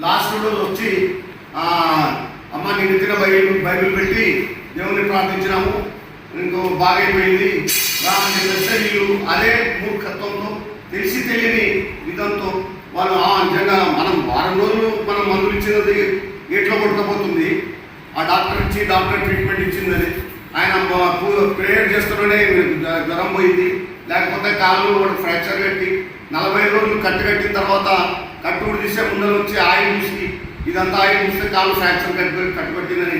Last రోజు వచ్చి అమ్మ నేను ఇచ్చిన బైబిల్ పెట్టి దేవుని ప్రార్థించినాము, ఇంకో బాగైపోయింది అని చెప్పేస్తే వీళ్ళు అదే మూర్ఖత్వంతో తెలిసి తెలియని విధంతో వాళ్ళు నిజంగా మనం వారం రోజులు మనం మందులు ఇచ్చినది గేట్లో కొట్టకపోతుంది, ఆ డాక్టర్ ట్రీట్మెంట్ ఇచ్చిందని ఆయన ప్రేయర్ చేస్తుంటే జ్వరం పోయింది, లేకపోతే కాళ్ళు ఫ్రాక్చర్ కట్టి 40 రోజులు కట్టిన తర్వాత కట్టుబడి తీసే ముందర వచ్చి ఆయిల్ చూసి ఇదంతా ఆయిల్ చూస్తే కాళ్ళు ఫ్రాక్చర్ కట్టుబట్టిందని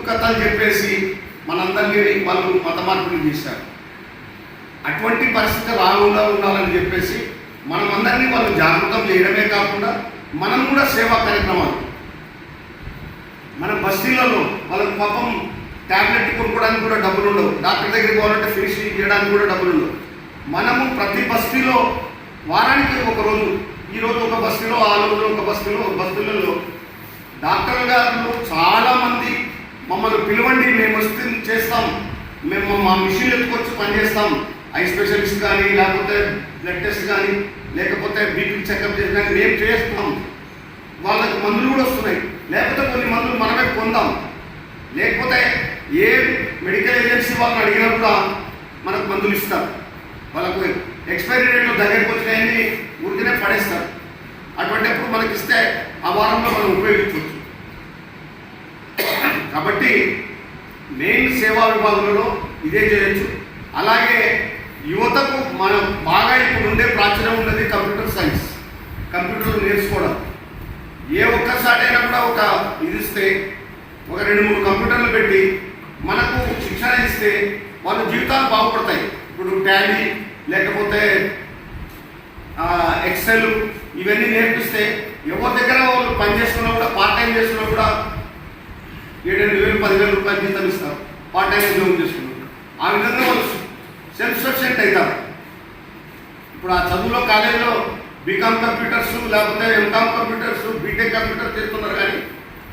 కథలు చెప్పేసి మనందరినీ వాళ్ళు మత మార్పులు చేశారు. అటువంటి పరిస్థితి రాకుండా ఉండాలని చెప్పేసి మనమందరినీ వాళ్ళు జాగృతం చేయడమే కాకుండా మనం కూడా సేవా కార్యక్రమాలు మన బస్తీలలో వాళ్ళకి పాపం ట్యాబ్లెట్ కొనుక్కోవడానికి కూడా డబ్బులు ఉండవు, డాక్టర్ దగ్గరికి పోవాలంటే ఫీజు చేయడానికి కూడా డబ్బులు ఉండవు. మనము ప్రతి బస్తీలో వారానికి ఒక రోజు, ఈరోజు ఒక బస్తీలో, ఆ రోజు ఒక బస్తీలలో డాక్టర్ గారు చాలామంది మమ్మల్ని పిలవండి, మేము వస్తే చేస్తాం, మేము మా మిషన్ ఎత్తుకొచ్చి పనిచేస్తాం, ఐ స్పెషలిస్ట్ కానీ లేకపోతే బ్లడ్ టెస్ట్ కానీ లేకపోతే బీపీ చెకప్ చేసి కానీ మేము చేస్తాం. వాళ్ళకి మందులు కూడా వస్తున్నాయి, లేకపోతే కొన్ని మందులు మనమే పొందాం, లేకపోతే ఏ మెడికల్ ఏజెన్సీ వాళ్ళని అడిగినా కూడా మనకు మందులు ఇస్తారు. వాళ్ళకు ఎక్స్పైరీ డేట్లు దగ్గరికి వచ్చినాయని ఊరికనే పడేస్తారు. అటువంటిప్పుడు మనకి ఇస్తే ఆ వారంలో మనం ఉపయోగించవచ్చు. కాబట్టి మెయిన్ సేవా విభాగంలో ఇదే చేయొచ్చు. అలాగే యువతకు మనం బాగా ఇప్పుడు ఉండే ప్రాచుర్యం ఉన్నది కంప్యూటర్ సైన్స్, కంప్యూటర్ నేర్చుకోవడం. ఏ ఒక్కసారైనా కూడా ఒక ఇది ఇస్తే, ఒక 2-3 కంప్యూటర్లు పెట్టి మనకు శిక్షణ ఇస్తే వాళ్ళ జీవితాలు బాగుపడతాయి. ఇప్పుడు టాలీ లేకపోతే ఎక్సెల్ ఇవన్నీ నేర్పిస్తే ఎవరి దగ్గర వాళ్ళు పని చేసుకున్నా కూడా, పార్ట్ టైం చేసుకున్నా కూడా 7,000 10,000 రూపాయలు జీతం ఇస్తారు పార్ట్ టైం ఉద్యోగం చేసుకున్నారు. ఆ విధంగా వాళ్ళు సెల్ఫ్ సఫిషియెంట్ అవుతారు. ఇప్పుడు ఆ చదువులో కాలేజీలో బీకామ్ కంప్యూటర్స్ లేకపోతే ఎంకామ్ కంప్యూటర్స్ బీటెక్ కంప్యూటర్ చేస్తున్నారు, కానీ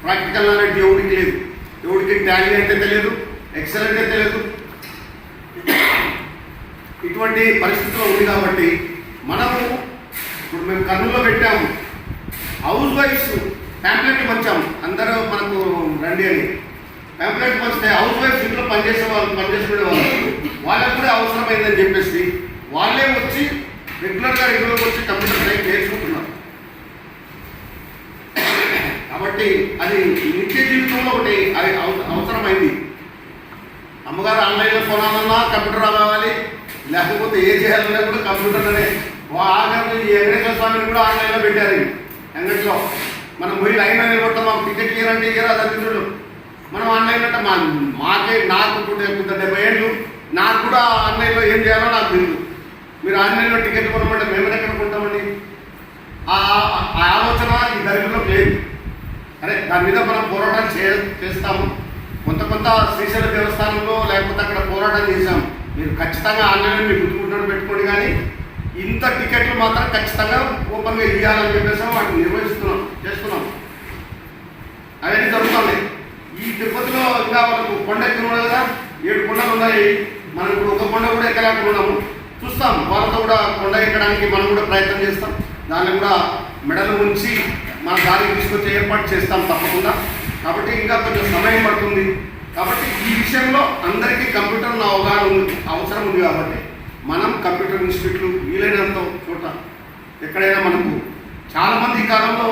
ప్రాక్టికల్ నాలెడ్జ్ ఎవరికి లేదు. ఎవరికి టాలీ అంటే తెలియదు, ఎక్సెల్ అంటే తెలియదు. ఇటువంటి పరిస్థితిలో ఉంది కాబట్టి మనము ఇప్పుడు మేము కర్నూలులో పెట్టాము, హౌస్ వైఫ్స్ ప్యాంప్లెట్ పంచాము, అందరూ మనకు రండి అని ప్యాంప్లెట్ పంచితే హౌస్ వైఫ్స్ ఇంట్లో పనిచేసే వాళ్ళు, పనిచేసుకునే వాళ్ళు, వాళ్ళకు కూడా అవసరమైందని చెప్పేసి వాళ్ళే వచ్చి రెగ్యులర్గా వచ్చి కంప్యూటర్ సైన్స్ నేర్చుకుంటున్నారు. కాబట్టి అది నిత్య జీవితంలో ఒకటి అది అవసరమైంది. అమ్మగారు ఆన్లైన్లో కొనాలన్నా కంప్యూటర్ కావాలి, లేకపోతే ఏ చేయాలన్నా కూడా కంప్యూటర్లోనే. ఆఖరి ఈ వెంకటేశ్వర స్వామిని కూడా ఆన్లైన్లో పెట్టారు. అంగట్లో మనం పోయి లైన్ అనేది కొట్టాం, మాకు టికెట్ ఇయ్యారంటే ఇయ్యారు, అది అతిథులు మనం ఆన్లైన్ అంటే నాకు 70 ఏళ్ళు, నాకు కూడా ఆన్లైన్లో ఏం చేయాలో నాకు తెలియదు. మీరు ఆన్లైన్లో టికెట్ కొనమంటే మేము ఎక్కడ కొంటామండి? ఆ ఆలోచన ఈ దరిద్రంలో లేదు. అరే దాని మీద మనం పోరాటం చేస్తాము. కొంత శ్రీశైల దేవస్థానంలో లేకపోతే అక్కడ పోరాటం చేశాం. మీరు ఖచ్చితంగా ఆన్లైన్లో మీరు గుర్తుకుంటాడు పెట్టుకోండి, కానీ ఇంత టికెట్లు మాత్రం ఖచ్చితంగా ఓపెన్గా ఇవ్వాలని చెప్పేసి వాటిని చేస్తున్నాం. అవన్నీ జరుగుతున్నాయి. ఈ తిరుపతిలో ఇంకా మనకు కొండ ఎక్కువ కదా, 7 కొండలు ఉన్నాయి. మనం ఇప్పుడు ఒక కొండ కూడా ఎక్కలేకపోతున్నాము. చూస్తాం, వాళ్ళతో కూడా కొండ ఎక్కడానికి మనం కూడా ప్రయత్నం చేస్తాం. దాన్ని కూడా మెడలు ఉంచి మన దారికి తీసుకొచ్చే ఏర్పాటు చేస్తాం తప్పకుండా. కాబట్టి ఇంకా కొంచెం సమయం పడుతుంది. కాబట్టి ఈ విషయంలో అందరికీ కంప్యూటర్ అవగాహన అవసరం ఉంది. కాబట్టి మనం కంప్యూటర్ ఇన్స్టిట్యూట్లు వీలైనంత చోట ఎక్కడైనా మనకు చాలామంది ఈ కాలంలో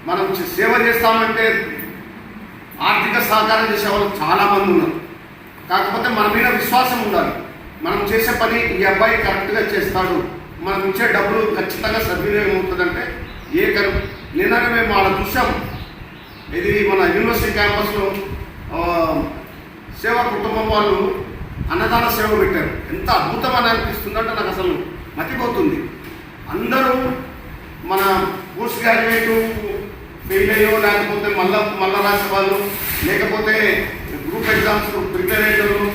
మనం సేవ చేస్తామంటే ఆర్థిక సహకారం చేసే వాళ్ళు చాలామంది ఉన్నారు. కాకపోతే మన మీద విశ్వాసం ఉండాలి. మనం చేసే పని ఈ అబ్బాయి కరెక్ట్గా చేస్తాడు, మనం ఇచ్చే డబ్బులు ఖచ్చితంగా సద్వినియోగం అవుతుందంటే నిన్ననే మేము వాళ్ళ చూసాం. ఇది మన యూనివర్సిటీ క్యాంపస్లో సేవా కుటుంబం వాళ్ళు అన్నదాన సేవ పెట్టారు. ఎంత అద్భుతమని అనిపిస్తుందంటే నాకు అసలు మతిపోతుంది. అందరూ మన పోస్ట్ గ్రాడ్యుయేటు ఫెయిల్ అయ్యో, లేకపోతే మళ్ళా రాసే వాళ్ళు, లేకపోతే గ్రూప్ ఎగ్జామ్స్ ప్రిపేర్ అయ్యేవాళ్ళు,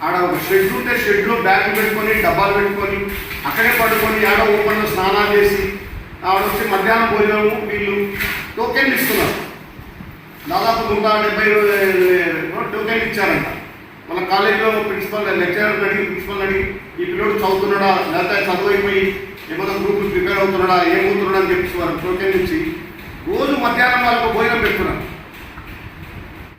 ఆడ ఒక షెడ్ ఉంటే షెడ్లో బ్యాగులు పెట్టుకొని డబ్బాలు పెట్టుకొని అక్కడే పడుకొని ఆడ ఓపెన్లో స్నానాలు చేసి ఆడ వచ్చి మధ్యాహ్నం భోజనము వీళ్ళు టోకెన్లు ఇస్తున్నారు. దాదాపు 170 టోకెన్లు ఇచ్చారంట. వాళ్ళ కాలేజీలో ప్రిన్సిపల్ లెక్చరర్ని అడిగి, ప్రిన్సిపల్ని అడిగి ఈ పిల్లడు చదువుతున్నాడా లేకపోతే చదువు అయిపోయి ఏమైనా గ్రూపులు ప్రిపేర్ అవుతున్నాడా ఏమవుతున్నాడా అని చెప్పి వారు టోకెన్ ఇచ్చి వాళ్ళకు భోజనం పెడుతున్నాం.